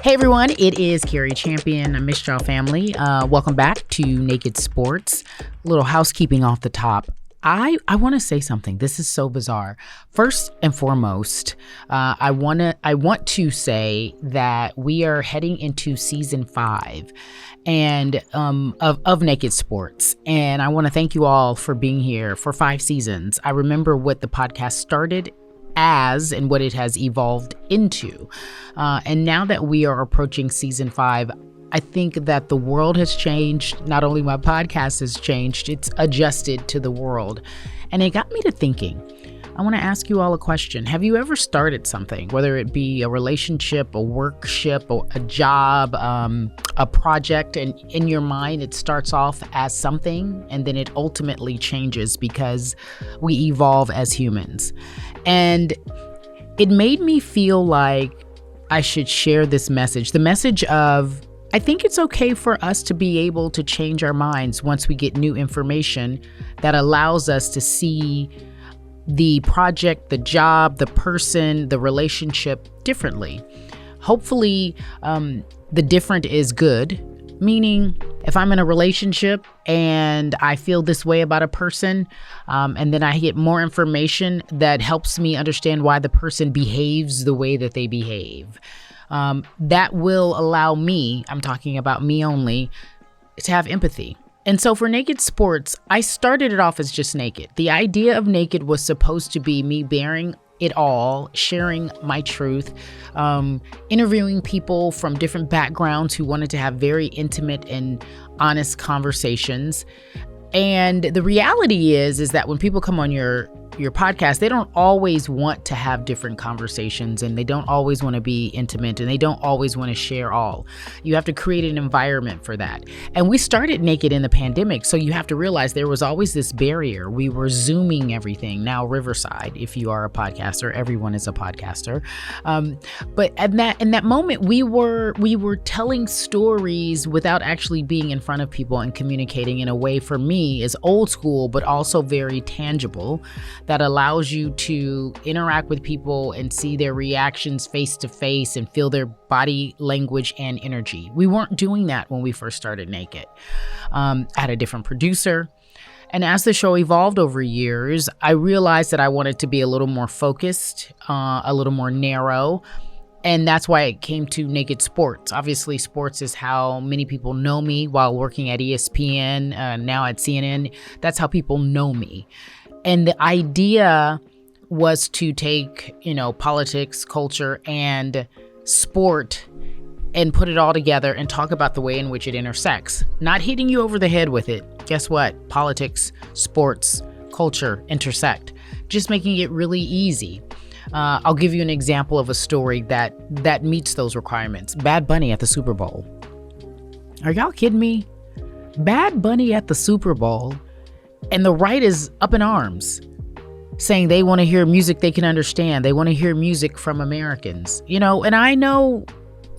Hey everyone, it is Cari Champion. I missed y'all family. Welcome back to Naked Sports. A little housekeeping off the top. I want to say something. This is so bizarre. First and foremost, I want to say that we are heading into season 5 and of Naked Sports, and I want to thank you all for being here for 5 seasons. I remember what the podcast started as and what it has evolved into, and now that we are approaching season 5, I think that the world has changed. Not only my podcast has changed, it's adjusted to the world. And it got me to thinking. I want to ask you all a question. Have you ever started something, whether it be a relationship, a workship, or a job, a project, and in your mind it starts off as something and then it ultimately changes because we evolve as humans? And it made me feel like I should share this message, the message of, I think it's okay for us to be able to change our minds once we get new information that allows us to see the project, the job, the person, the relationship differently. Hopefully, the different is good, meaning if I'm in a relationship and I feel this way about a person, and then I get more information that helps me understand why the person behaves the way that they behave, that will allow me, I'm talking about me only, to have empathy. And so for Naked Sports, I started it off as just Naked. The idea of Naked was supposed to be me bearing it all, sharing my truth, interviewing people from different backgrounds who wanted to have very intimate and honest conversations. And the reality is that when people come on your podcast, they don't always want to have different conversations, and they don't always want to be intimate, and they don't always want to share all. You have to create an environment for that. And we started Naked in the pandemic, so you have to realize there was always this barrier. We were Zooming everything. Now Riverside, if you are a podcaster, everyone is a podcaster. But in that moment, we were telling stories without actually being in front of people and communicating in a way, for me, is old school, but also very tangible, that allows you to interact with people and see their reactions face to face and feel their body language and energy. We weren't doing that when we first started Naked. I had a different producer. And as the show evolved over years, I realized that I wanted to be a little more focused, a little more narrow. And that's why it came to Naked Sports. Obviously, sports is how many people know me while working at ESPN, now at CNN. That's how people know me. And the idea was to take, politics, culture, and sport and put it all together and talk about the way in which it intersects. Not hitting you over the head with it. Guess what? Politics, sports, culture intersect. Just making it really easy. I'll give you an example of a story that meets those requirements. Bad Bunny at the Super Bowl. Are y'all kidding me? Bad Bunny at the Super Bowl. And the right is up in arms, saying they want to hear music they can understand. They want to hear music from Americans, and I know,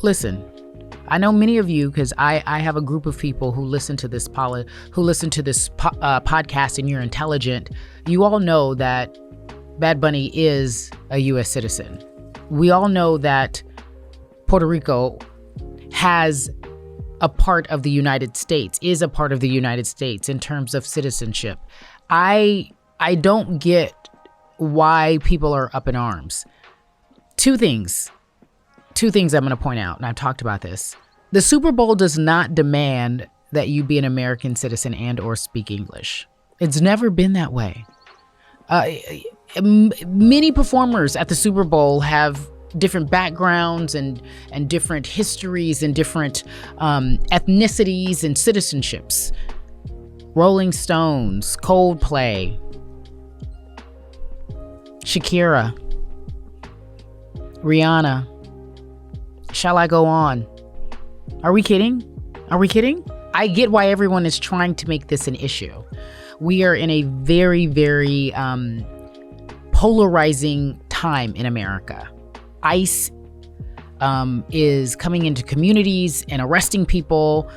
listen, I know many of you, because I have a group of people who listen to this podcast, and you're intelligent. You all know that Bad Bunny is a U.S. citizen. We all know that Puerto Rico is a part of the United States in terms of citizenship. I don't get why people are up in arms. Two things I'm going to point out, and I've talked about this. The Super Bowl does not demand that you be an American citizen and or speak English. It's never been that way. Many performers at the Super Bowl have different backgrounds and different histories and different ethnicities and citizenships. Rolling Stones, Coldplay, Shakira, Rihanna. Shall I go on? Are we kidding? I get why everyone is trying to make this an issue. We are in a very, very polarizing time in America. ICE is coming into communities and arresting people.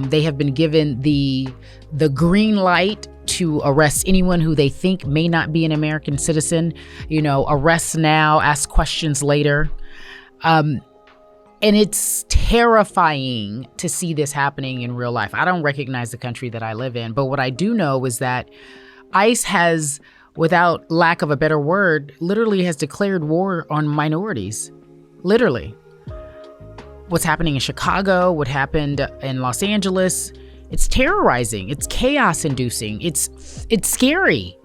They have been given the green light to arrest anyone who they think may not be an American citizen. Arrest now, ask questions later. And it's terrifying to see this happening in real life. I don't recognize the country that I live in, but what I do know is that ICE has, without lack of a better word, literally has declared war on minorities. Literally. What's happening in Chicago, what happened in Los Angeles, it's terrorizing, it's chaos inducing, it's scary.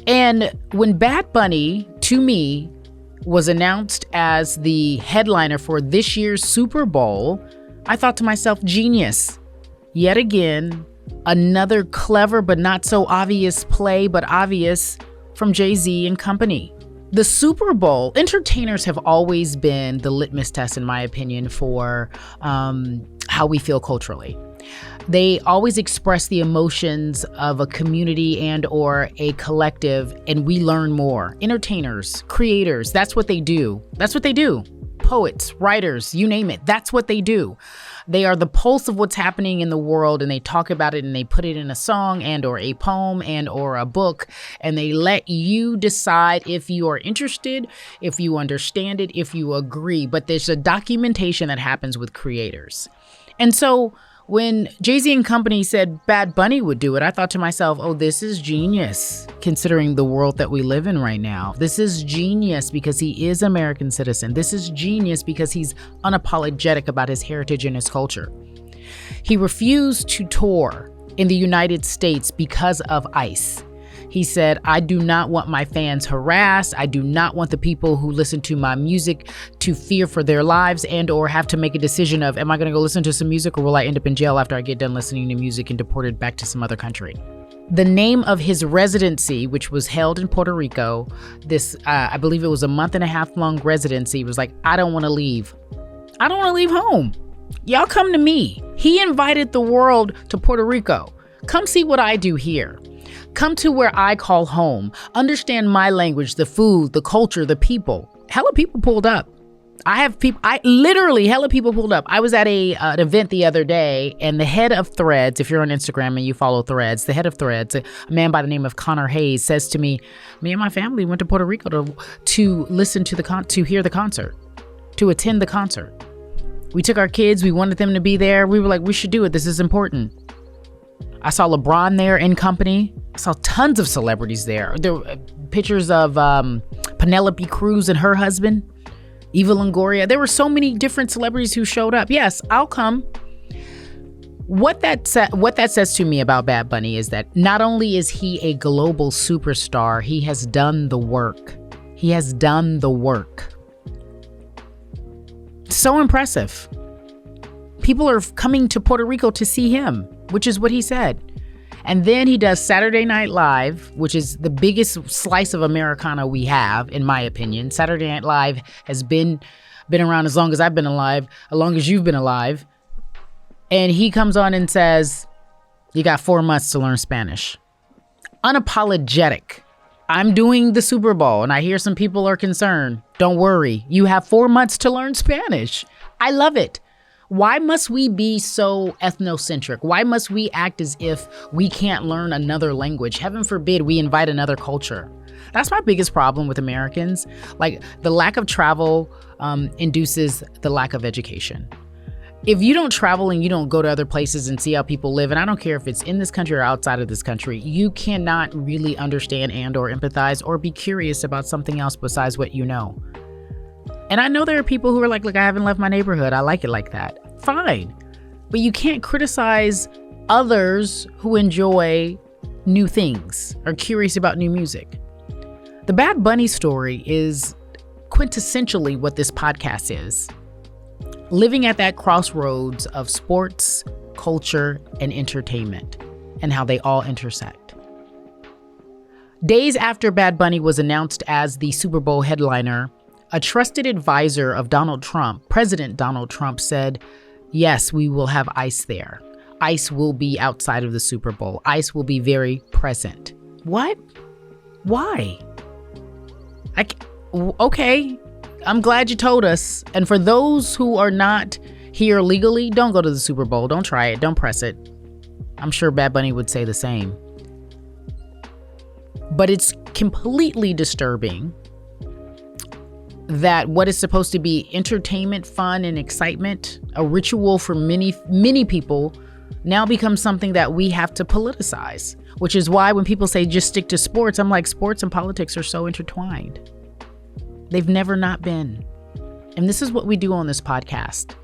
And when Bad Bunny, to me, was announced as the headliner for this year's Super Bowl, I thought to myself, genius. Yet again, another clever but not so obvious play, but obvious from Jay-Z and company. The Super Bowl, entertainers have always been the litmus test, in my opinion, for how we feel culturally. They always express the emotions of a community and or a collective, and we learn more. Entertainers, creators, that's what they do. That's what they do. Poets, writers, you name it. That's what they do. They are the pulse of what's happening in the world, and they talk about it and they put it in a song and or a poem and or a book, and they let you decide if you are interested, if you understand it, if you agree. But there's a documentation that happens with creators. And so when Jay-Z and company said Bad Bunny would do it, I thought to myself, oh, this is genius, considering the world that we live in right now. This is genius because he is American citizen. This is genius because he's unapologetic about his heritage and his culture. He refused to tour in the United States because of ICE. He said, I do not want my fans harassed. I do not want the people who listen to my music to fear for their lives and or have to make a decision of, am I going to go listen to some music or will I end up in jail after I get done listening to music and deported back to some other country? The name of his residency, which was held in Puerto Rico, this, I believe it was a 1.5 month long residency, was like, I don't want to leave. I don't want to leave home. Y'all come to me. He invited the world to Puerto Rico. Come see what I do here. Come to where I call home. Understand my language, the food, the culture, the people. Hella people pulled up. Hella people pulled up. I was at an event the other day, and the head of Threads, if you're on Instagram and you follow Threads, the head of Threads, a man by the name of Connor Hayes, says to me and my family went to Puerto Rico to listen to to hear the concert, to attend the concert. We took our kids. We wanted them to be there. We were like, we should do it. This is important. I saw LeBron there in company. I saw tons of celebrities there. There were pictures of Penelope Cruz and her husband, Eva Longoria. There were so many different celebrities who showed up. Yes, I'll come. What that says to me about Bad Bunny is that not only is he a global superstar, he has done the work. He has done the work. So impressive. People are coming to Puerto Rico to see him, which is what he said. And then he does Saturday Night Live, which is the biggest slice of Americana we have, in my opinion. Saturday Night Live has been around as long as I've been alive, as long as you've been alive. And he comes on and says, you got 4 months to learn Spanish. Unapologetic. I'm doing the Super Bowl, and I hear some people are concerned. Don't worry. You have 4 months to learn Spanish. I love it. Why must we be so ethnocentric? Why must we act as if we can't learn another language? Heaven forbid we invite another culture. That's my biggest problem with Americans. Like, the lack of travel induces the lack of education. If you don't travel and you don't go to other places and see how people live, and I don't care if it's in this country or outside of this country, you cannot really understand and or empathize or be curious about something else besides what you know. And I know there are people who are like, look, I haven't left my neighborhood. I like it like that. Fine. But you can't criticize others who enjoy new things, are curious about new music. The Bad Bunny story is quintessentially what this podcast is. Living at that crossroads of sports, culture, and entertainment, and how they all intersect. Days after Bad Bunny was announced as the Super Bowl headliner, a trusted advisor of Donald Trump, President Donald Trump, said, yes, we will have ICE there. ICE will be outside of the Super Bowl. ICE will be very present. What? Why? Okay, I'm glad you told us. And for those who are not here legally, don't go to the Super Bowl. Don't try it. Don't press it. I'm sure Bad Bunny would say the same. But it's completely disturbing that what is supposed to be entertainment, fun, and excitement, a ritual for many, many people, now becomes something that we have to politicize, which is why when people say just stick to sports, I'm like, sports and politics are so intertwined. They've never not been. And this is what we do on this podcast.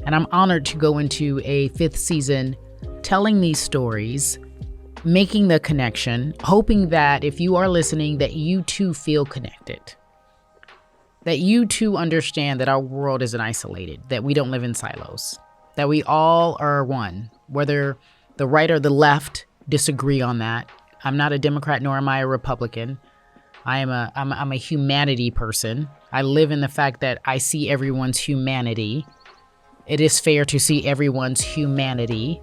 And I'm honored to go into a 5th season telling these stories, making the connection, hoping that if you are listening, that you too feel connected, that you too understand that our world isn't isolated, that we don't live in silos, that we all are one, whether the right or the left disagree on that. I'm not a Democrat, nor am I a Republican. I'm a humanity person. I live in the fact that I see everyone's humanity. It is fair to see everyone's humanity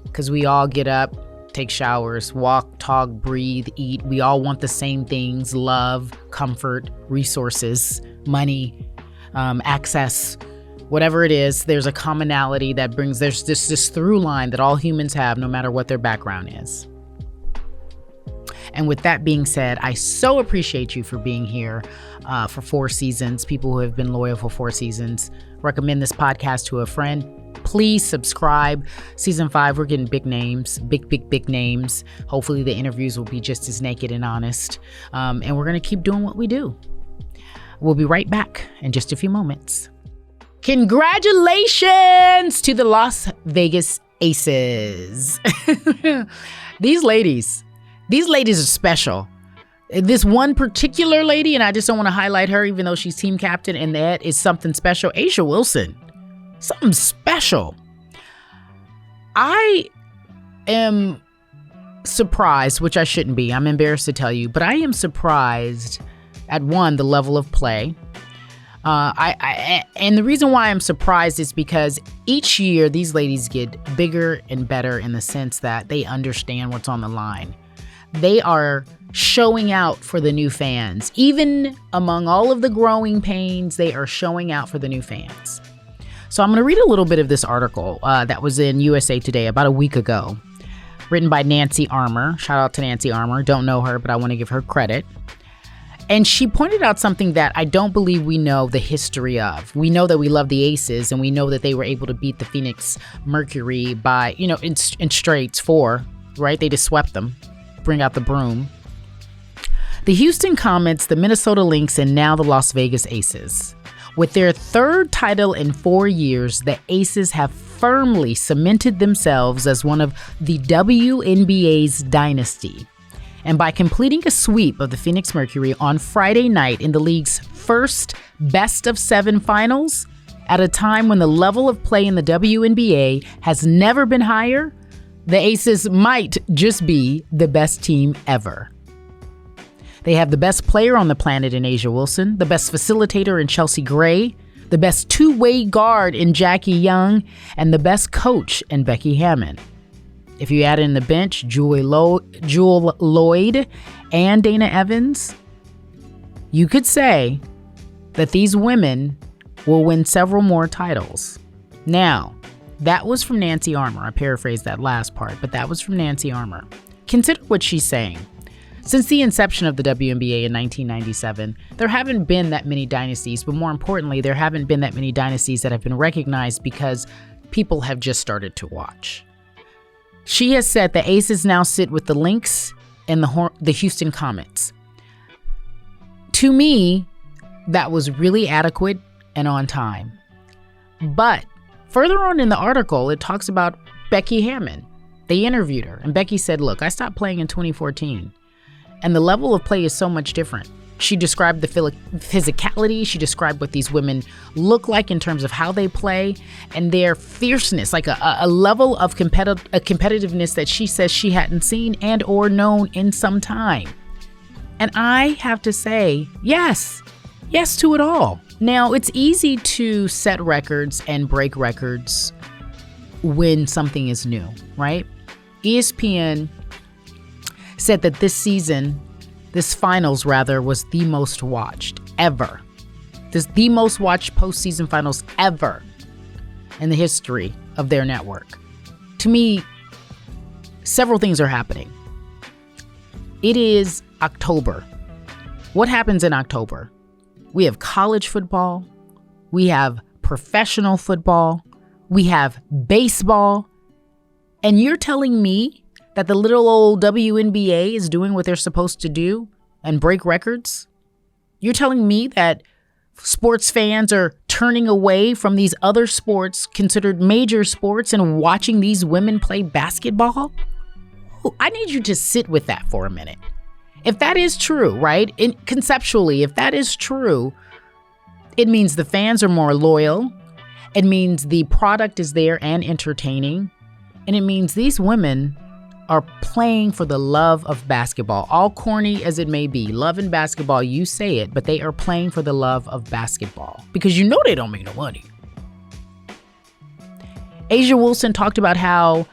because we all get up, take showers, walk, talk, breathe, eat. We all want the same things: love, comfort, resources, money, access, whatever it is. There's a commonality that brings, there's this through line that all humans have, no matter what their background is. And with that being said, I so appreciate you for being here for 4 seasons, people who have been loyal for 4 seasons. Recommend this podcast to a friend. Please subscribe. Season 5, we're getting big names, big names. Hopefully the interviews will be just as naked and honest. And we're going to keep doing what we do. We'll be right back in just a few moments. Congratulations to the Las Vegas Aces. These ladies are special. This one particular lady, and I just don't want to highlight her, even though she's team captain, and that is something special. A'ja Wilson, something special. I am surprised, which I shouldn't be. I'm embarrassed to tell you, but I am surprised at one, the level of play. And the reason why I'm surprised is because each year these ladies get bigger and better in the sense that they understand what's on the line. They are showing out for the new fans. Even among all of the growing pains, they are showing out for the new fans. So I'm going to read a little bit of this article that was in USA Today about a week ago, written by Nancy Armour. Shout out to Nancy Armour. Don't know her, but I want to give her credit. And she pointed out something that I don't believe we know the history of. We know that we love the Aces, and we know that they were able to beat the Phoenix Mercury by, in straights 4, right? They just swept them. Bring out the broom. The Houston Comets, the Minnesota Lynx, and now the Las Vegas Aces. With their 3rd title in 4 years, the Aces have firmly cemented themselves as one of the WNBA's dynasty. And by completing a sweep of the Phoenix Mercury on Friday night in the league's first best-of-7 finals, at a time when the level of play in the WNBA has never been higher, the Aces might just be the best team ever. They have the best player on the planet in A'ja Wilson, the best facilitator in Chelsea Gray, the best two-way guard in Jackie Young, and the best coach in Becky Hammon. If you add in the bench, Jewel Lloyd and Dana Evans, you could say that these women will win several more titles. Now, that was from Nancy Armour. I paraphrased that last part, but that was from Nancy Armour. Consider what she's saying. Since the inception of the WNBA in 1997, there haven't been that many dynasties, but more importantly, there haven't been that many dynasties that have been recognized because people have just started to watch. She has said the Aces now sit with the Lynx and the Houston Comets. To me, that was really adequate and on time. But further on in the article, it talks about Becky Hammon. They interviewed her, and Becky said, look, I stopped playing in 2014, and the level of play is so much different. She described the physicality. She described what these women look like in terms of how they play and their fierceness, like a level of competitiveness that she says she hadn't seen and or known in some time. And I have to say, yes to it all. Now, it's easy to set records and break records when something is new, right? ESPN said that this finals was the most watched ever. The most watched postseason finals ever in the history of their network. To me, several things are happening. It is October. What happens in October? We have college football. We have professional football. We have baseball. And you're telling me that the little old WNBA is doing what they're supposed to do and break records? You're telling me that sports fans are turning away from these other sports considered major sports and watching these women play basketball? Ooh, I need you to sit with that for a minute. If that is true, right? Conceptually, if that is true, it means the fans are more loyal. It means the product is there and entertaining. And it means these women are playing for the love of basketball. All corny as it may be, love and basketball, you say it, but they are playing for the love of basketball because you know they don't make no money. A'ja Wilson talked about how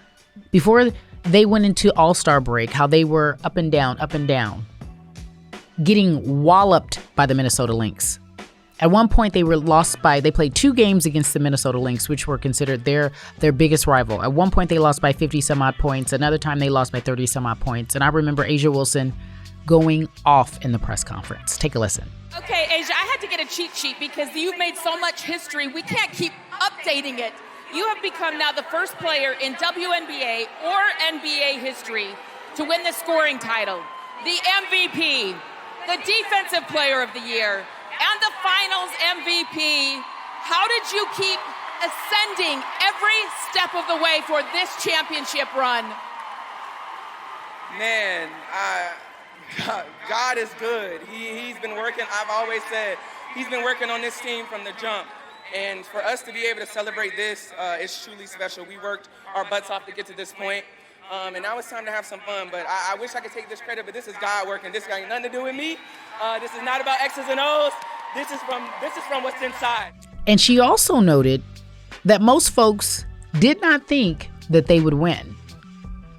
before they went into All-Star break, how they were up and down, getting walloped by the Minnesota Lynx. At one point, they played 2 games against the Minnesota Lynx, which were considered their biggest rival. At one point, they lost by 50 some odd points. Another time, they lost by 30 some odd points. And I remember A'ja Wilson going off in the press conference. Take a listen. Okay, A'ja, I had to get a cheat sheet because you've made so much history. We can't keep updating it. You have become now the first player in WNBA or NBA history to win the scoring title, the MVP, the Defensive Player of the Year, and the Finals MVP. How did you keep ascending every step of the way for this championship run? Man, God is good. He's been working. I've always said he's been working on this team from the jump. And for us to be able to celebrate this is truly special. We worked our butts off to get to this point. And now it's time to have some fun. But I wish I could take this credit, but this is God working. This got nothing to do with me. This is not about X's and O's. This is from what's inside. And she also noted that most folks did not think that they would win.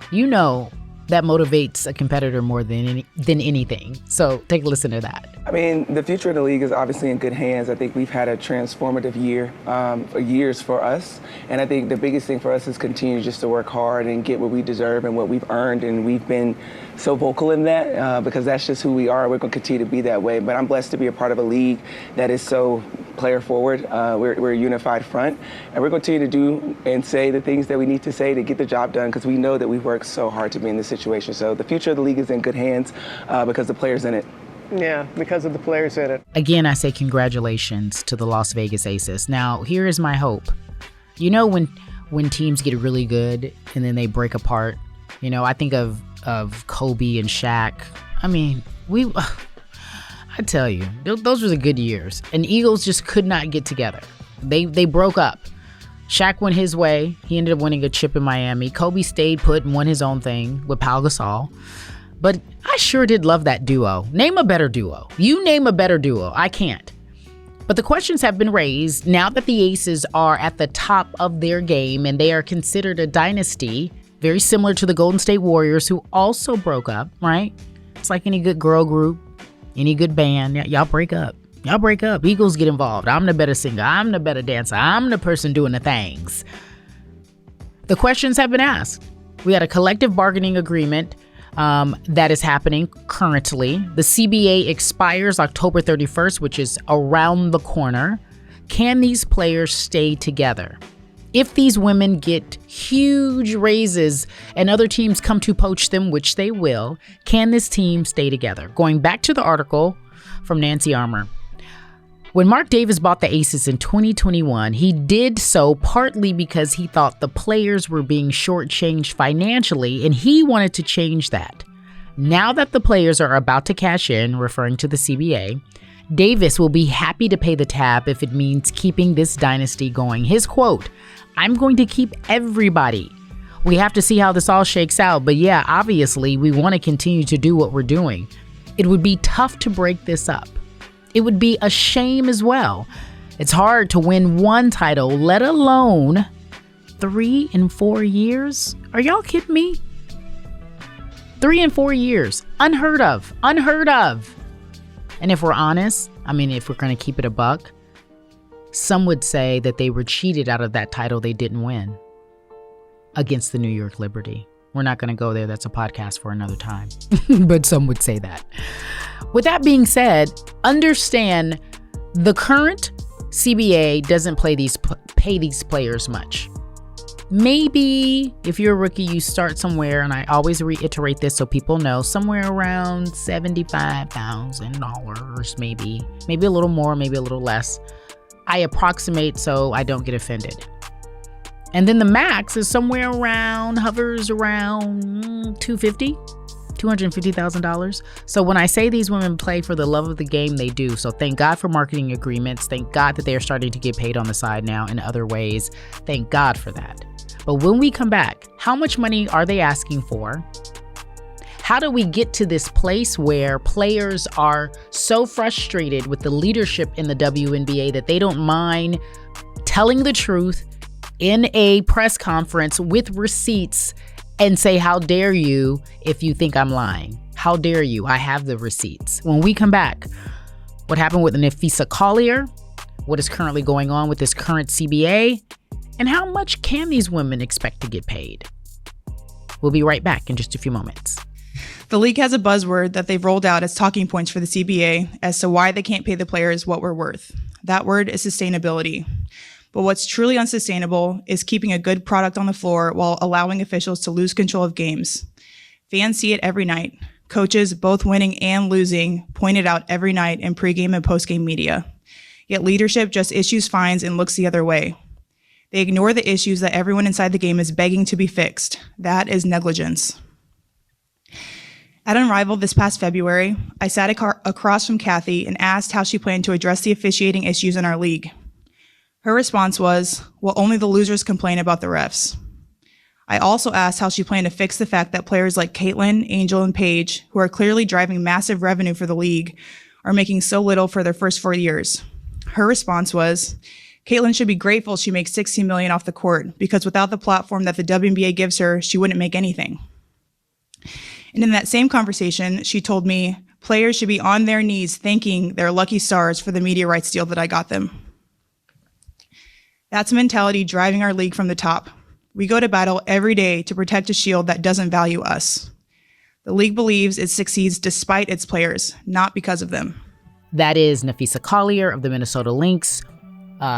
You know, that motivates a competitor more than anything. So take a listen to that. I mean, the future of the league is obviously in good hands. I think we've had a transformative year for years for us. And I think the biggest thing for us is continue just to work hard and get what we deserve and what we've earned. And we've been so vocal in that because that's just who we are. We're going to continue to be that way. But I'm blessed to be a part of a league that is so player forward. We're a unified front. And we're going to continue to do and say the things that we need to say to get the job done because we know that we've worked so hard to be in this situation. So the future of the league is in good hands because the players in it. Yeah, because of the players in it. Again, I say congratulations to the Las Vegas Aces. Now, here is my hope. You know, when teams get really good and then they break apart, you know, I think of Kobe and Shaq. I mean, I tell you, those were the good years. And Eagles just could not get together. They broke up. Shaq went his way. He ended up winning a chip in Miami. Kobe stayed put and won his own thing with Pau Gasol. But I sure did love that duo. Name a better duo. You name a better duo. I can't. But the questions have been raised now that the Aces are at the top of their game and they are considered a dynasty, very similar to the Golden State Warriors, who also broke up, right? It's like any good girl group, any good band. Y'all break up. Y'all break up. Eagles get involved. I'm the better singer. I'm the better dancer. I'm the person doing the things. The questions have been asked. We had a collective bargaining agreement that is happening currently. The CBA expires October 31st, which is around the corner. Can these players stay together? If these women get huge raises and other teams come to poach them, which they will, can this team stay together? Going back to the article from Nancy Armour. When Mark Davis bought the Aces in 2021, he did so partly because he thought the players were being shortchanged financially, and he wanted to change that. Now that the players are about to cash in, referring to the CBA, Davis will be happy to pay the tab if it means keeping this dynasty going. His quote, "I'm going to keep everybody. We have to see how this all shakes out, but yeah, obviously we want to continue to do what we're doing. It would be tough to break this up. It would be a shame as well. It's hard to win one title, let alone 3 and 4 years. Are y'all kidding me? 3 and 4 years. Unheard of. Unheard of. And if we're honest, I mean, if we're going to keep it a buck, some would say that they were cheated out of that title they didn't win against the New York Liberty. We're not going to go there. That's a podcast for another time. But some would say that. With that being said, understand The current CBA doesn't pay these players much. Maybe if you're a rookie, you start somewhere, and I always reiterate this so people know, somewhere around $75,000, maybe a little more, maybe a little less. I approximate so I don't get offended. And then the max is hovers around $250,000. So when I say these women play for the love of the game, they do. So thank God for marketing agreements. Thank God that they are starting to get paid on the side now in other ways. Thank God for that. But when we come back, how much money are they asking for? How do we get to this place where players are so frustrated with the leadership in the WNBA that they don't mind telling the truth in a press conference with receipts and say, how dare you if you think I'm lying? How dare you? I have the receipts. When we come back, what happened with Napheesa Collier? What is currently going on with this current CBA? And how much can these women expect to get paid? We'll be right back in just a few moments. The league has a buzzword that they've rolled out as talking points for the CBA as to why they can't pay the players what we're worth. That word is sustainability. But what's truly unsustainable is keeping a good product on the floor while allowing officials to lose control of games. Fans see it every night. Coaches, both winning and losing, point it out every night in pregame and postgame media. Yet leadership just issues fines and looks the other way. They ignore the issues that everyone inside the game is begging to be fixed. That is negligence. At Unrivaled this past February, I sat across from Kathy and asked how she planned to address the officiating issues in our league. Her response was, well, only the losers complain about the refs. I also asked how she planned to fix the fact that players like Caitlin, Angel, and Paige, who are clearly driving massive revenue for the league, are making so little for their first 4 years. Her response was, Caitlin should be grateful she makes $16 million off the court, because without the platform that the WNBA gives her, she wouldn't make anything. And in that same conversation, she told me players should be on their knees thanking their lucky stars for the media rights deal that I got them. That's a mentality driving our league from the top. We go to battle every day to protect a shield that doesn't value us. The league believes it succeeds despite its players, not because of them. That is Napheesa Collier of the Minnesota Lynx.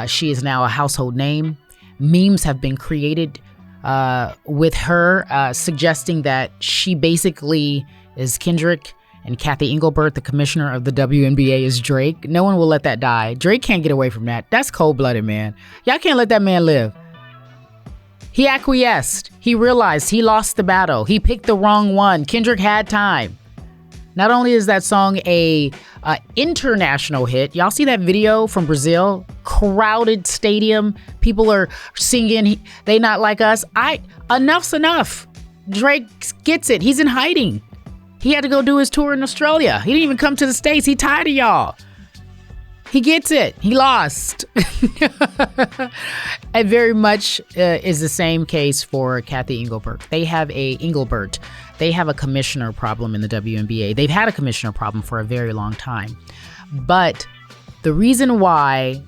She is now a household name. Memes have been created with her, suggesting that she basically is Kendrick and Kathy Engelbert, the commissioner of the WNBA, is Drake. No one will let that die. Drake can't get away from that. That's cold-blooded, man. Y'all can't let that man live. He acquiesced. He realized he lost the battle. He picked the wrong one. Kendrick had time. Not only is that song a international hit, y'all see that video from Brazil? Crowded stadium. People are singing, They Not Like Us. Enough's enough. Drake gets it. He's in hiding. He had to go do his tour in Australia. He didn't even come to the States. He tired of y'all. He gets it. He lost. And very much is the same case for Kathy Engelbert. They have a commissioner problem in the WNBA. They've had a commissioner problem for a very long time. But the reason why,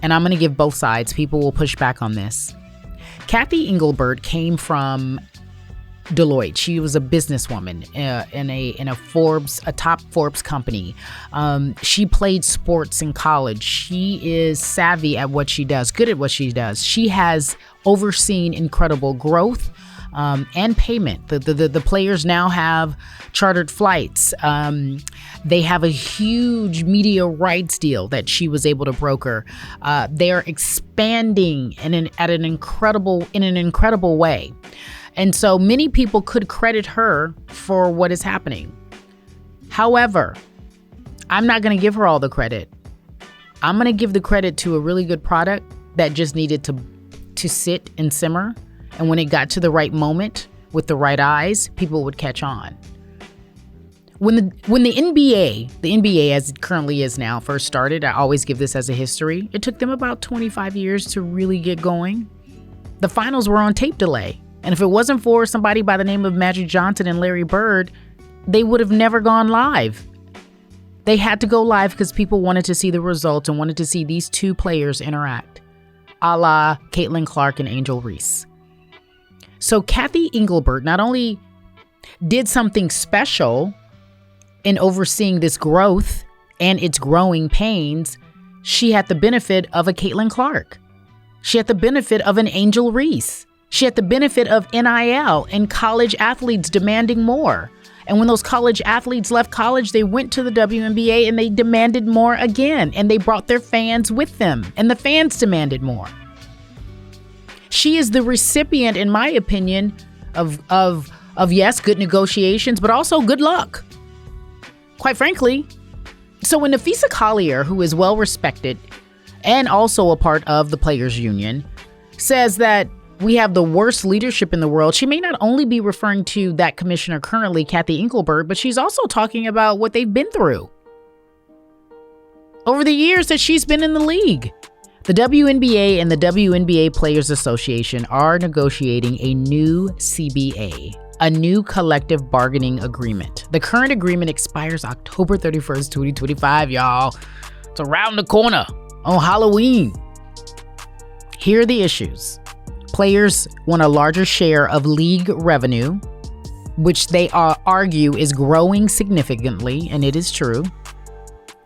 and I'm going to give both sides, people will push back on this. Kathy Engelbert came from Deloitte. She was a businesswoman in a top Forbes company. She played sports in college. She is savvy at what she does, good at what she does. She has overseen incredible growth and payment. The players now have chartered flights. They have a huge media rights deal that she was able to broker. They are expanding in an incredible way. And so many people could credit her for what is happening. However, I'm not going to give her all the credit. I'm going to give the credit to a really good product that just needed to sit and simmer. And when it got to the right moment with the right eyes, people would catch on. When the NBA as it currently is now first started, I always give this as a history. It took them about 25 years to really get going. The finals were on tape delay. And if it wasn't for somebody by the name of Magic Johnson and Larry Bird, they would have never gone live. They had to go live because people wanted to see the results and wanted to see these two players interact, a la Caitlin Clark and Angel Reese. So Kathy Engelbert not only did something special in overseeing this growth and its growing pains, she had the benefit of a Caitlin Clark. She had the benefit of an Angel Reese. She had the benefit of NIL and college athletes demanding more. And when those college athletes left college, they went to the WNBA and they demanded more again. And they brought their fans with them. And the fans demanded more. She is the recipient, in my opinion, of yes, good negotiations, but also good luck. Quite frankly. So when Nafisa Collier, who is well respected and also a part of the Players Union, says that we have the worst leadership in the world, she may not only be referring to that commissioner currently, Kathy Engelberg, but she's also talking about what they've been through over the years that she's been in the league. The WNBA and the WNBA Players Association are negotiating a new CBA, a new collective bargaining agreement. The current agreement expires October 31st, 2025, y'all. It's around the corner on Halloween. Here are the issues. Players want a larger share of league revenue, which they argue is growing significantly, and it is true.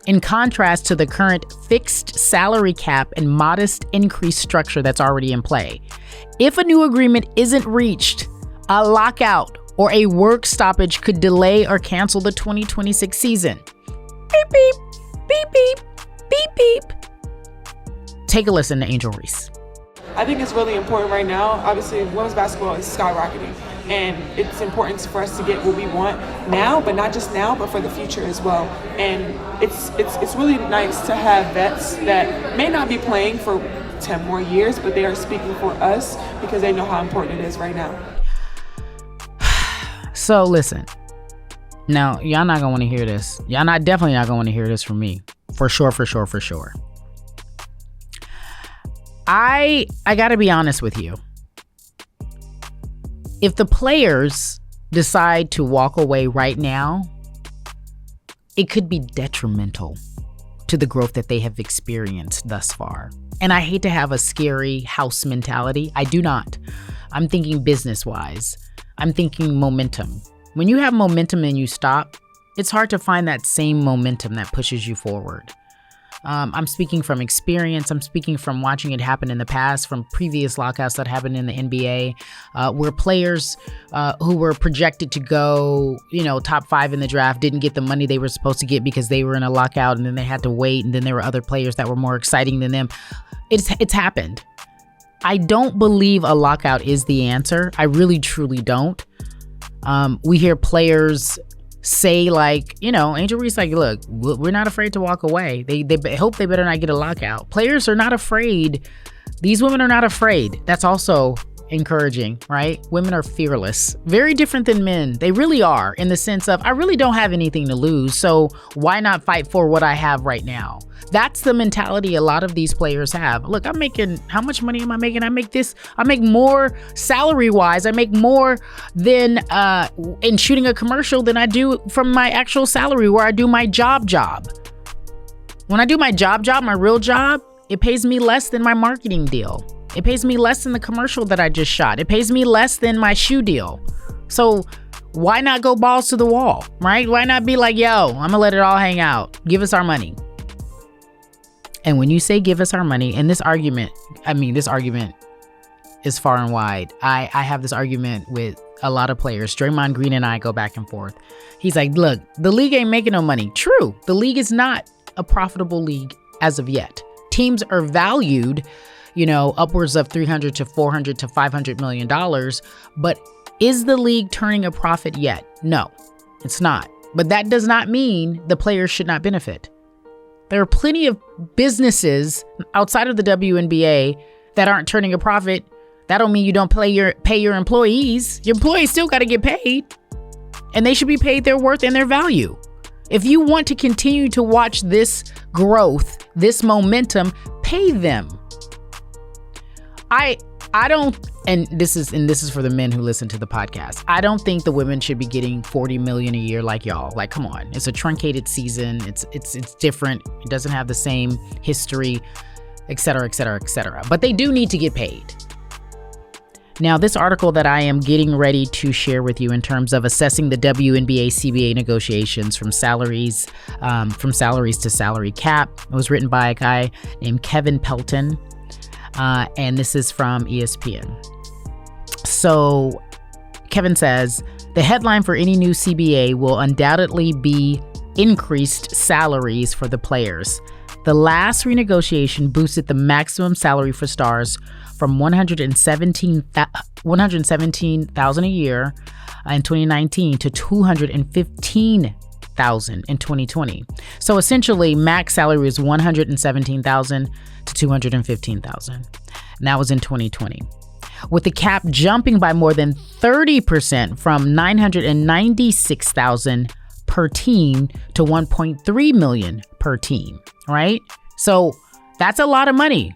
In contrast to the current fixed salary cap and modest increase structure that's already in play. If a new agreement isn't reached, a lockout or a work stoppage could delay or cancel the 2026 season. Beep, beep, beep, beep, beep, beep. Take a listen to Angel Reese. I think it's really important right now. Obviously, women's basketball is skyrocketing, and it's important for us to get what we want now, but not just now, but for the future as well. And it's really nice to have vets that may not be playing for 10 more years, but they are speaking for us because they know how important it is right now. So listen, now y'all not gonna want to hear this. Definitely not gonna want to hear this from me. For sure. I gotta be honest with you. If the players decide to walk away right now, it could be detrimental to the growth that they have experienced thus far. And I hate to have a scary house mentality. I do not. I'm thinking business-wise. I'm thinking momentum. When you have momentum and you stop, it's hard to find that same momentum that pushes you forward. I'm speaking from experience. I'm speaking from watching it happen in the past, from previous lockouts that happened in the NBA, where players who were projected to go, top 5 in the draft didn't get the money they were supposed to get because they were in a lockout, and then they had to wait, and then there were other players that were more exciting than them. It's happened. I don't believe a lockout is the answer. I really, truly don't. We hear players say Angel Reese, look, we're not afraid to walk away. They hope they better not get a lockout. Players are not afraid. These women are not afraid. That's also encouraging, right? Women are fearless. Very different than men. They really are, in the sense of, I really don't have anything to lose, so why not fight for what I have right now? That's the mentality a lot of these players have. Look, I'm making, how much money am I making? I make more salary-wise. I make more than in shooting a commercial than I do from my actual salary where I do my job. When I do my job, my real job, it pays me less than my marketing deal. It pays me less than the commercial that I just shot. It pays me less than my shoe deal. So why not go balls to the wall, right? Why not be like, yo, I'm gonna let it all hang out. Give us our money. And when you say give us our money, and this argument is far and wide. I have this argument with a lot of players. Draymond Green and I go back and forth. He's like, look, the league ain't making no money. True, the league is not a profitable league as of yet. Teams are valued, upwards of $300 to $400 to $500 million. But is the league turning a profit yet? No, it's not. But that does not mean the players should not benefit. There are plenty of businesses outside of the WNBA that aren't turning a profit. That don't mean you don't pay your employees. Your employees still got to get paid, and they should be paid their worth and their value. If you want to continue to watch this growth, this momentum, pay them. I don't, and this is for the men who listen to the podcast. I don't think the women should be getting $40 million a year like y'all. Like, come on, it's a truncated season. It's different. It doesn't have the same history, et cetera, et cetera, et cetera. But they do need to get paid. Now, this article that I am getting ready to share with you in terms of assessing the WNBA CBA negotiations from salaries to salary cap, it was written by a guy named Kevin Pelton, and this is from ESPN. So Kevin says, the headline for any new CBA will undoubtedly be increased salaries for the players. The last renegotiation boosted the maximum salary for stars from $117,000 a year in 2019 to $215,000 in 2020. So essentially, max salary was $117,000 to $215,000. And that was in 2020. With the cap jumping by more than 30% from $996,000 per team to $1.3 million per team, right? So that's a lot of money.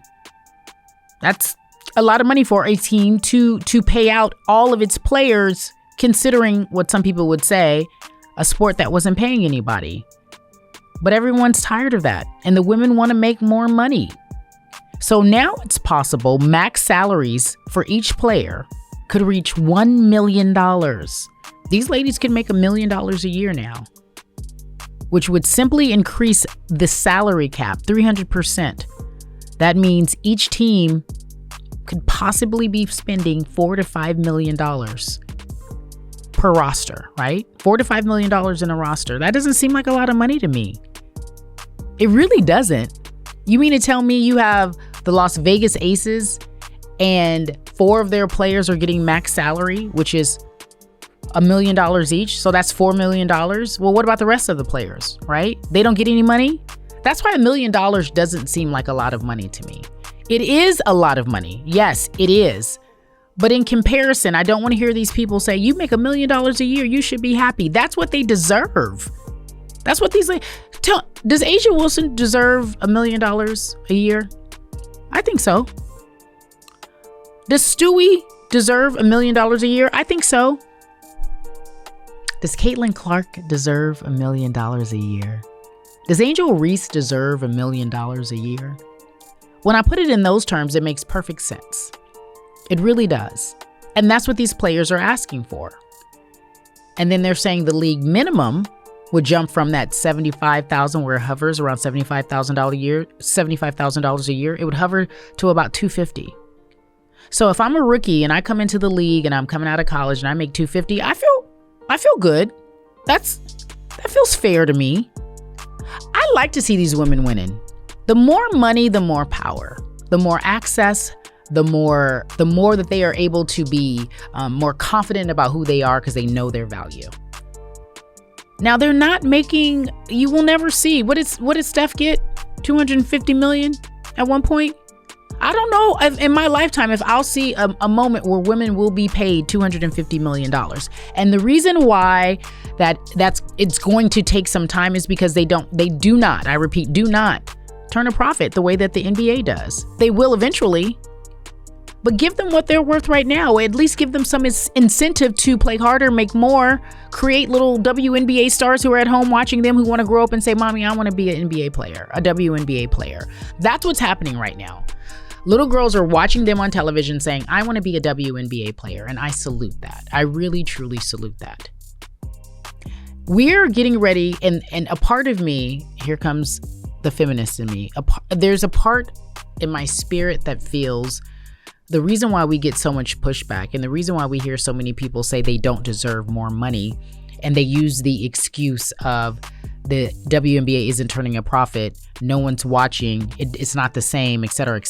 That's a lot of money for a team to pay out all of its players, considering what some people would say, a sport that wasn't paying anybody. But everyone's tired of that, and the women want to make more money. So now it's possible max salaries for each player could reach $1 million. These ladies can make $1 million a year now, which would simply increase the salary cap 300%. That means each team could possibly be spending $4 to $5 million per roster, right? $4 to $5 million in a roster. That doesn't seem like a lot of money to me. It really doesn't. You mean to tell me you have the Las Vegas Aces and 4 of their players are getting max salary, which is $1 million each? So that's $4 million. Well, what about the rest of the players, right? They don't get any money? That's why $1 million doesn't seem like a lot of money to me. It is a lot of money. Yes, it is. But in comparison, I don't want to hear these people say, you make $1 million a year, you should be happy. That's what they deserve. That's what these does Asia Wilson deserve $1 million a year? I think so. Does Stewie deserve $1 million a year? I think so. Does Caitlin Clark deserve $1 million a year? Does Angel Reese deserve $1 million a year? When I put it in those terms, it makes perfect sense. It really does. And that's what these players are asking for. And then they're saying the league minimum would jump from that $75,000, where it hovers around $75,000 a year, $75,000 a year. It would hover to about $250,000. So if I'm a rookie and I come into the league and I'm coming out of college and I make $250,000, I feel good. That feels fair to me. I like to see these women winning. The more money, the more power, the more access, the more that they are able to be more confident about who they are because they know their value. Now they're not making. You will never see what did Steph get? $250 million at one point. I don't know in my lifetime if I'll see a moment where women will be paid $250 million. And the reason why it's going to take some time is because they do not, I repeat, do not turn a profit the way that the NBA does. They will eventually, but give them what they're worth right now. At least give them some incentive to play harder, make more, create little WNBA stars who are at home watching them who want to grow up and say, Mommy, I want to be an NBA player, a WNBA player. That's what's happening right now. Little girls are watching them on television saying, I want to be a WNBA player. And I salute that. I really, truly salute that. We're getting ready. And a part of me, here comes the feminist in me. There's a part in my spirit that feels the reason why we get so much pushback and the reason why we hear so many people say they don't deserve more money, and they use the excuse of the WNBA isn't turning a profit, no one's watching, it's not the same, etc.,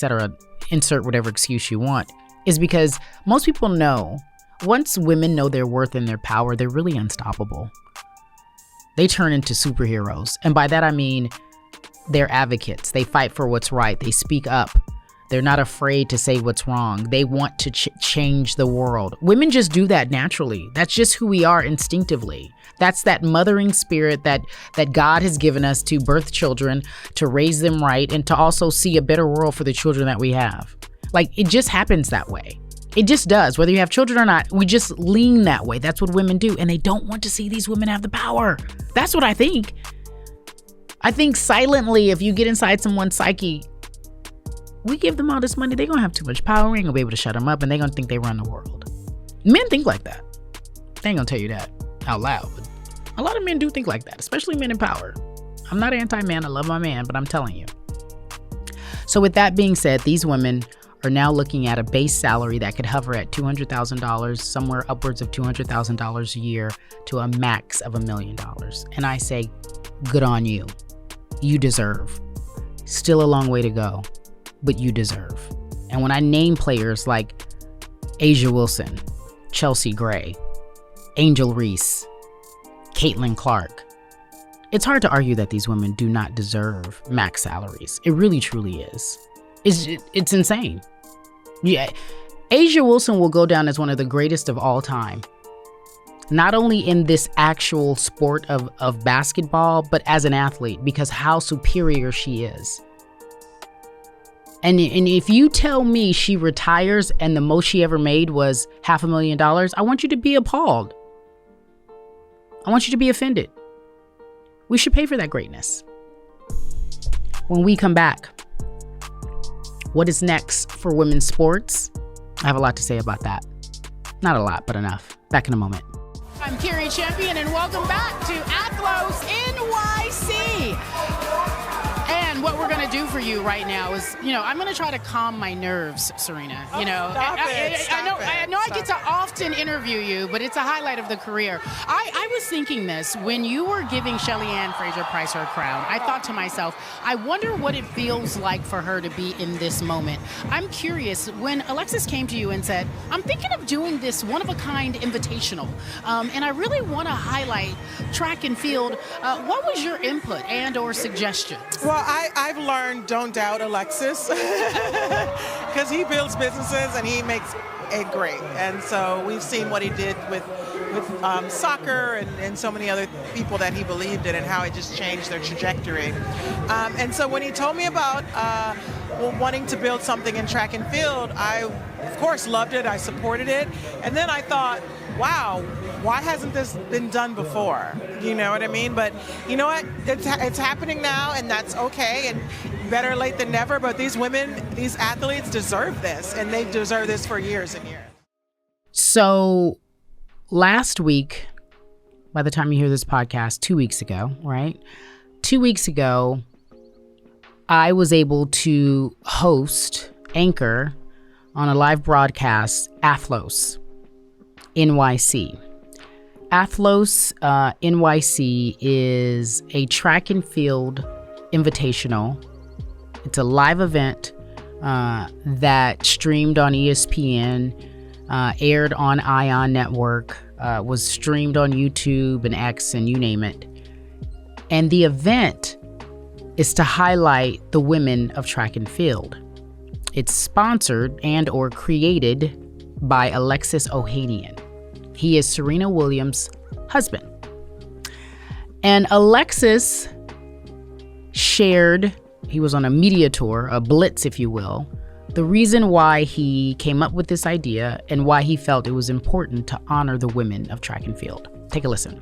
insert whatever excuse you want, is because most people know once women know their worth and their power, they're really unstoppable. They turn into superheroes. And by that I mean they're advocates. They fight for what's right. They speak up. They're not afraid to say what's wrong. They want to change the world. Women just do that naturally. That's just who we are instinctively. That's that mothering spirit that God has given us to birth children, to raise them right, and to also see a better world for the children that we have. Like, it just happens that way. It just does. Whether you have children or not, we just lean that way. That's what women do. And they don't want to see these women have the power. That's what I think. I think silently, if you get inside someone's psyche, we give them all this money, they're going to have too much power. We ain't going to be able to shut them up, and they're going to think they run the world. Men think like that. They ain't going to tell you that out loud. But a lot of men do think like that, especially men in power. I'm not anti-man. I love my man, but I'm telling you. So with that being said, these women are now looking at a base salary that could hover at $200,000, somewhere upwards of $200,000 a year, to a max of $1 million. And I say, good on you. You deserve. Still a long way to go, but you deserve. And when I name players like Asia Wilson, Chelsea Gray, Angel Reese, Caitlin Clark, it's hard to argue that these women do not deserve max salaries. It really, truly is. It's insane. Yeah, Asia Wilson will go down as one of the greatest of all time. Not only in this actual sport of basketball, but as an athlete, because how superior she is. And if you tell me she retires and the most she ever made was $500,000, I want you to be appalled. I want you to be offended. We should pay for that greatness. When we come back, what is next for women's sports? I have a lot to say about that. Not a lot, but enough. Back in a moment. I'm Cari Champion, and welcome back to Athlos NYC. And what we're going to do for you right now is, I'm going to try to calm my nerves, Serena. I know I get to often interview you, but it's a highlight of the career. I was thinking this when you were giving Shelly Ann Fraser-Price her crown. I thought to myself, I wonder what it feels like for her to be in this moment. I'm curious, when Alexis came to you and said, I'm thinking of doing this one-of-a-kind invitational, and I really want to highlight track and field, what was your input and or suggestions? Well, I've learned don't doubt Alexis because he builds businesses and he makes it great. And so we've seen what he did with soccer and so many other people that he believed in and how it just changed their trajectory. And so when he told me about wanting to build something in track and field, I, of course, loved it. I supported it. And then I thought, wow, why hasn't this been done before? You know what I mean? But you know what? It's happening now, and that's okay, and better late than never. But these women, these athletes deserve this, and they've deserved this for years and years. So last week, by the time you hear this podcast, 2 weeks ago, right? 2 weeks ago, I was able to anchor on a live broadcast, Athlos NYC. Athlos NYC is a track and field invitational. It's a live event that streamed on ESPN, aired on Ion Network, was streamed on YouTube and X and you name it. And the event is to highlight the women of track and field. It's sponsored and or created by Alexis Ohanian. He is Serena Williams' husband. And Alexis shared, he was on a media tour, a blitz, if you will, the reason why he came up with this idea and why he felt it was important to honor the women of track and field. Take a listen.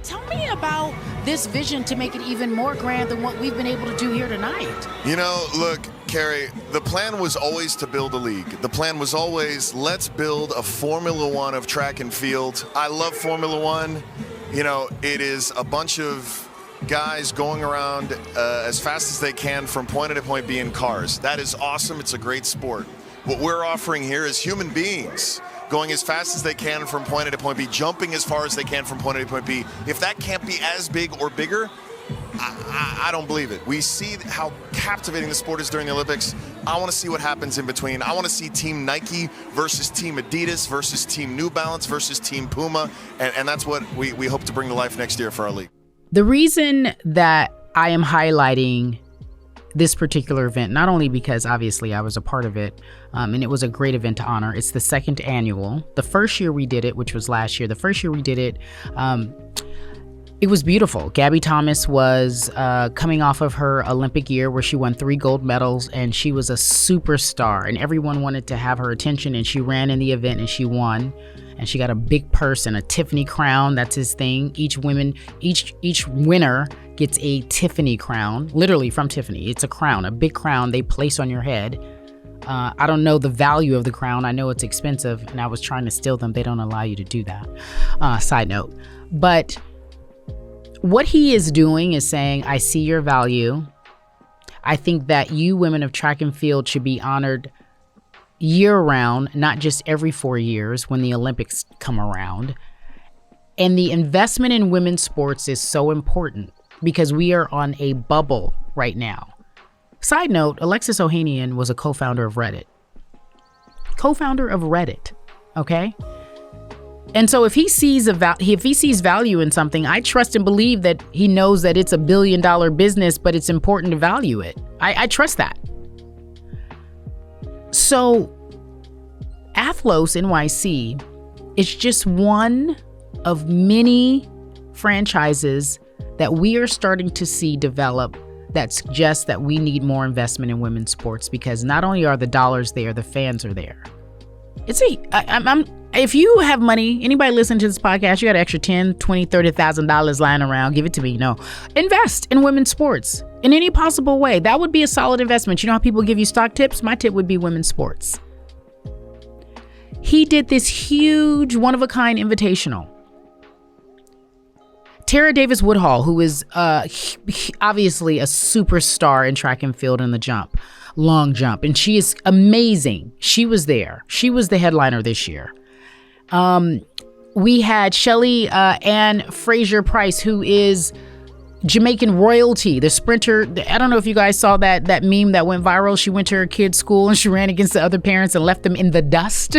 Tell me about this vision to make it even more grand than what we've been able to do here tonight. Look, Cari, the plan was always to build a league. The plan was always, let's build a Formula One of track and field. I love Formula One. It is a bunch of guys going around as fast as they can from point A to point B in cars. That is awesome. It's a great sport. What we're offering here is human beings going as fast as they can from point A to point B, jumping as far as they can from point A to point B. If that can't be as big or bigger, I don't believe it. We see how captivating the sport is during the Olympics. I want to see what happens in between. I want to see Team Nike versus Team Adidas versus Team New Balance versus Team Puma, and that's what we hope to bring to life next year for our league. The reason that I am highlighting this particular event, not only because obviously I was a part of it, and it was a great event to honor. It's the second annual. The first year we did it, which was last year, it was beautiful. Gabby Thomas was coming off of her Olympic year where she won 3 gold medals, and she was a superstar, and everyone wanted to have her attention, and she ran in the event and she won. and she got a big purse and a Tiffany crown. That's his thing. Each winner gets a Tiffany crown, literally from Tiffany. It's a crown, a big crown they place on your head. I don't know the value of the crown. I know it's expensive, and I was trying to steal them. They don't allow you to do that. Side note. But what he is doing is saying, I see your value. I think that you women of track and field should be honored year round, not just every 4 years when the Olympics come around. And the investment in women's sports is so important because we are on a bubble right now. Side note, Alexis Ohanian was a co-founder of Reddit. Okay? And so if he sees value in something, I trust and believe that he knows that it's $1 billion business, but it's important to value it. I trust that. So Athlos NYC is just one of many franchises that we are starting to see develop that suggests that we need more investment in women's sports, because not only are the dollars there, the fans are there. If you have money, anybody listening to this podcast, you got an extra $10,000, $20,000, $30,000 lying around, give it to me. No, invest in women's sports in any possible way. That would be a solid investment. You know how people give you stock tips? My tip would be women's sports. He did this huge one-of-a-kind invitational. Tara Davis Woodhall, who is obviously a superstar in track and field in the long jump, and she is amazing. She was there. She was the headliner this year. We had Shelly Ann Fraser-Price, who is Jamaican royalty, the sprinter. I don't know if you guys saw that meme that went viral. She went to her kid's school and she ran against the other parents and left them in the dust.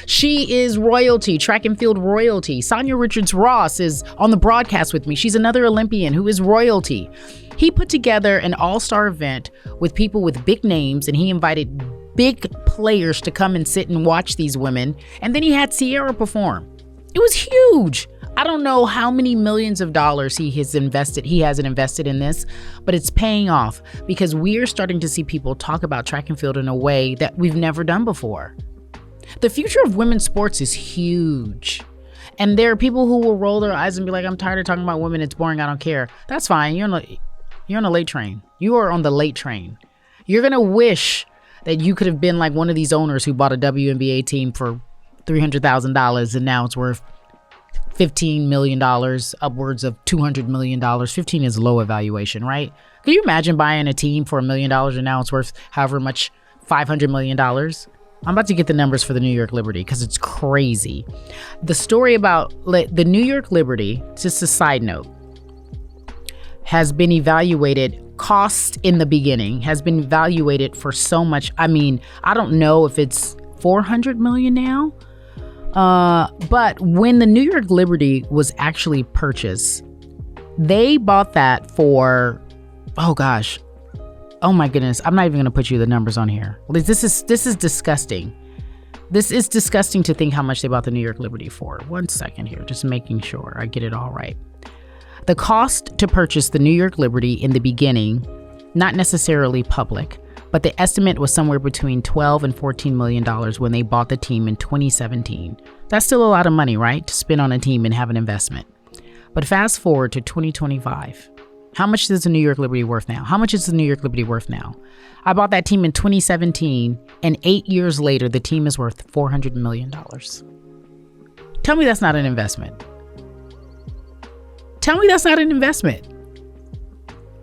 She is royalty, track and field royalty. Sonia Richards-Ross is on the broadcast with me. She's another Olympian who is royalty. He put together an all-star event with people with big names, and he invited big players to come and sit and watch these women. And then he had Sierra perform. It was huge. I don't know how many millions of dollars he hasn't invested in this, but it's paying off because we are starting to see people talk about track and field in a way that we've never done before. The future of women's sports is huge. And there are people who will roll their eyes and be like, I'm tired of talking about women. It's boring. I don't care. That's fine. You're on a late train. You are on the late train. You're going to wish that you could have been like one of these owners who bought a WNBA team for $300,000 and now it's worth $15 million, upwards of $200 million. 15 is low evaluation, right? Can you imagine buying a team for $1 million and now it's worth however much, $500 million? I'm about to get the numbers for the New York Liberty because it's crazy. The story about the New York Liberty, just a side note, has been evaluated, cost in the beginning has been evaluated for so much. I mean, I don't know if it's 400 million now. But when the New York Liberty was actually purchased, they bought that for, oh my goodness, I'm not even going to put you the numbers on here. This is disgusting. This is disgusting to think how much they bought the New York Liberty for. 1 second here, just making sure I get it all right. The cost to purchase the New York Liberty in the beginning, not necessarily public, but the estimate was somewhere between $12 and $14 million when they bought the team in 2017. That's still a lot of money, right? To spend on a team and have an investment. But fast forward to 2025. How much is the New York Liberty worth now? How much is the New York Liberty worth now? I bought that team in 2017, and 8 years later, the team is worth $400 million. Tell me that's not an investment. Tell me that's not an investment.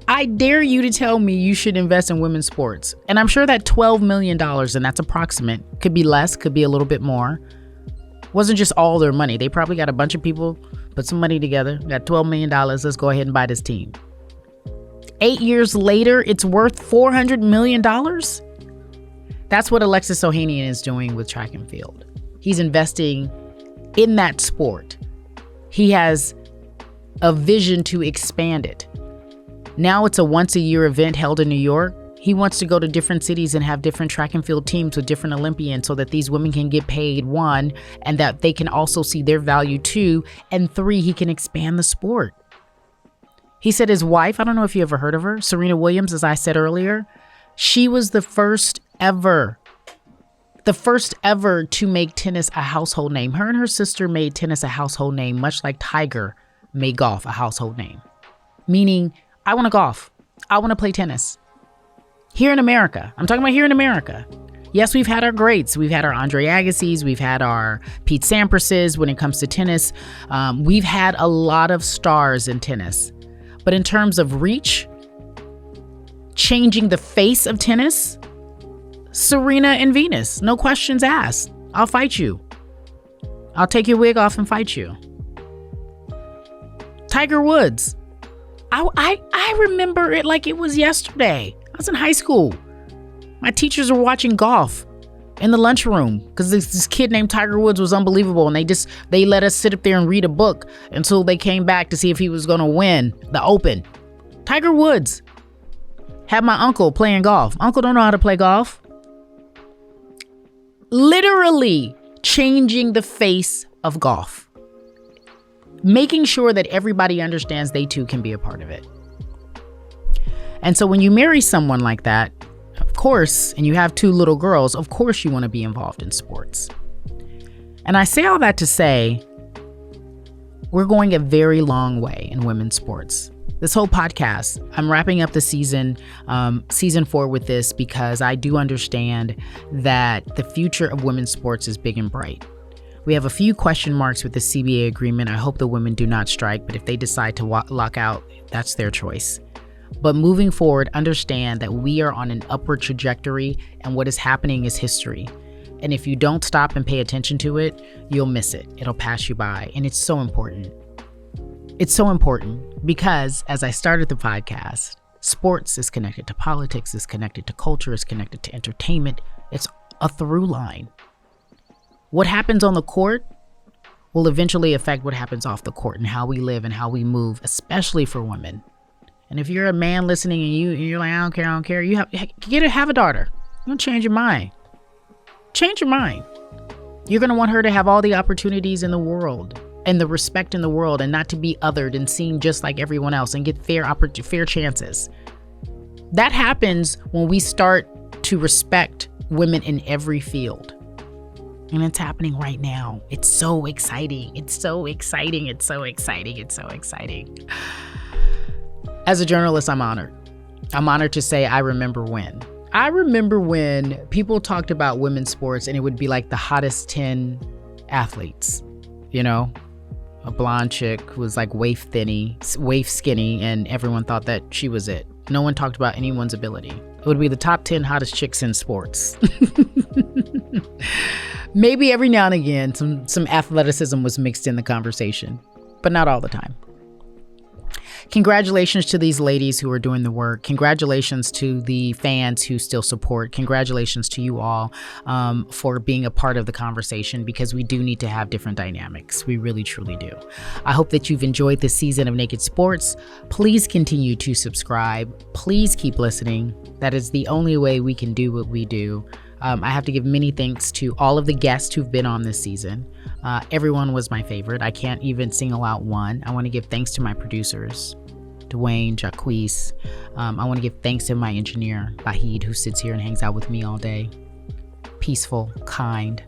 I dare you to tell me you should invest in women's sports. And I'm sure that $12 million, and that's approximate, could be less, could be a little bit more, wasn't just all their money. They probably got a bunch of people, put some money together, got $12 million. Let's go ahead and buy this team. 8 years later, it's worth $400 million. That's what Alexis Ohanian is doing with track and field. He's investing in that sport. He has a vision to expand it. Now it's a once-a-year event held in New York. He wants to go to different cities and have different track and field teams with different Olympians so that these women can get paid, 1, and that they can also see their value, 2, and 3, he can expand the sport. He said his wife, I don't know if you ever heard of her, Serena Williams, as I said earlier, she was the first ever the first ever to make tennis a household name. Her and her sister made tennis a household name, much like Tiger made golf a household name. Meaning, I want to golf. I want to play tennis. Here in America. I'm talking about here in America. Yes, we've had our greats. We've had our Andre Agassi's. We've had our Pete Sampras's when it comes to tennis. We've had a lot of stars in tennis. But in terms of reach, changing the face of tennis, Serena and Venus, no questions asked. I'll fight you. I'll take your wig off and fight you. Tiger Woods. I remember it like it was yesterday. I was in high school. My teachers were watching golf in the lunchroom because this kid named Tiger Woods was unbelievable. And they let us sit up there and read a book until they came back to see if he was going to win the Open. Tiger Woods had my uncle playing golf. Uncle don't know how to play golf. Literally changing the face of golf. Making sure that everybody understands they too can be a part of it. And so when you marry someone like that, of course, and you have 2 little girls, of course you want to be involved in sports. And I say all that to say, we're going a very long way in women's sports. This whole podcast, I'm wrapping up the season 4 with this because I do understand that the future of women's sports is big and bright. We have a few question marks with the CBA agreement. I hope the women do not strike, but if they decide to lock out, that's their choice. But moving forward, understand that we are on an upward trajectory and what is happening is history. And if you don't stop and pay attention to it, you'll miss it. It'll pass you by. And it's so important. It's so important because as I started the podcast, sports is connected to politics, is connected to culture, is connected to entertainment. It's a through line. What happens on the court will eventually affect what happens off the court and how we live and how we move, especially for women. And if you're a man listening and you're like, I don't care, you have a daughter. You're gonna change your mind. Change your mind. You're gonna want her to have all the opportunities in the world and the respect in the world and not to be othered and seen just like everyone else and get fair chances. That happens when we start to respect women in every field. And it's happening right now. It's so exciting. It's so exciting. It's so exciting. It's so exciting. As a journalist, I'm honored. I'm honored to say I remember when. I remember when people talked about women's sports and it would be like the hottest 10 athletes. You know, a blonde chick who was like waif skinny, and everyone thought that she was it. No one talked about anyone's ability. It would be the top 10 hottest chicks in sports. Maybe every now and again, some athleticism was mixed in the conversation, but not all the time. Congratulations to these ladies who are doing the work. Congratulations to the fans who still support. Congratulations to you all for being a part of the conversation because we do need to have different dynamics. We really, truly do. I hope that you've enjoyed this season of Naked Sports. Please continue to subscribe. Please keep listening. That is the only way we can do what we do. I have to give many thanks to all of the guests who've been on this season. Everyone was my favorite. I can't even single out one. I want to give thanks to my producers, Dwayne, Jacquees. I want to give thanks to my engineer, Bahid, who sits here and hangs out with me all day. Peaceful, kind.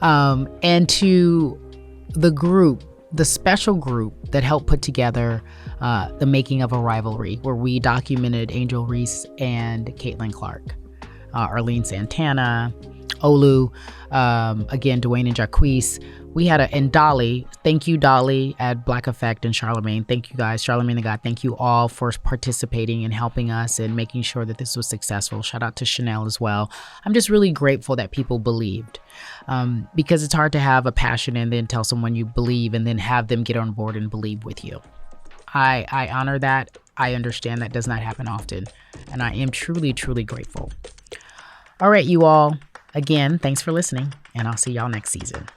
And to the group, the special group that helped put together the making of a rivalry, where we documented Angel Reese and Caitlin Clark. Arlene Santana, Olu, again, Dwayne and Jacquees. We had and Dolly. Thank you, Dolly, at Black Effect and Charlemagne. Thank you guys, Charlemagne the God. Thank you all for participating and helping us and making sure that this was successful. Shout out to Chanel as well. I'm just really grateful that people believed because it's hard to have a passion and then tell someone you believe and then have them get on board and believe with you. I honor that. I understand that does not happen often. And I am truly, truly grateful. All right, you all. Again, thanks for listening, and I'll see y'all next season.